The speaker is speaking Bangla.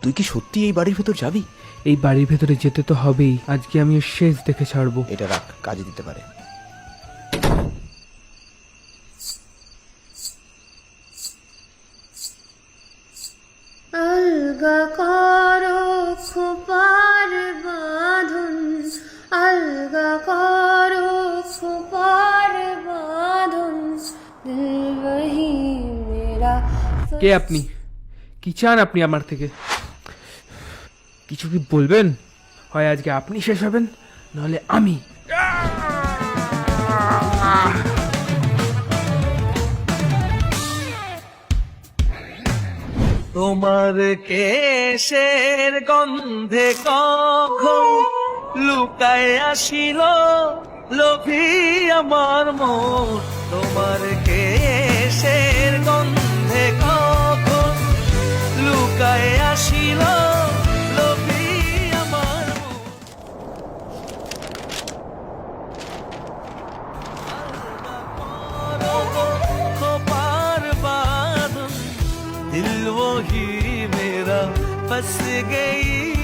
তুই কি সত্যি এই বাড়ির ভেতর যাবি? এই বাড়ির ভেতরে যেতে তো হবেই, আজকে আমি ওর শেষ দেখে ছাড়বো। এটা রাখ, কাজে দিতে পারে। আলগা করো খোপার বাঁধন, আলগা করো খোপার বাঁধন, দিল वही मेरा। কে আপনি? কি চান আপনি আমার থেকে? কিছু কি বলবেন? হয় আজকে আপনি শেষ হবেন, নাহলে আমি। তোমার কেশের গন্ধে কখন লুকায় আসিল লোভী আমার মন। তোমার কেশের গন্ধে কখন লুকায় আসিল লোভী আমার মন। খোপার বাঁধন, दिल वो ही मेरा फंस गई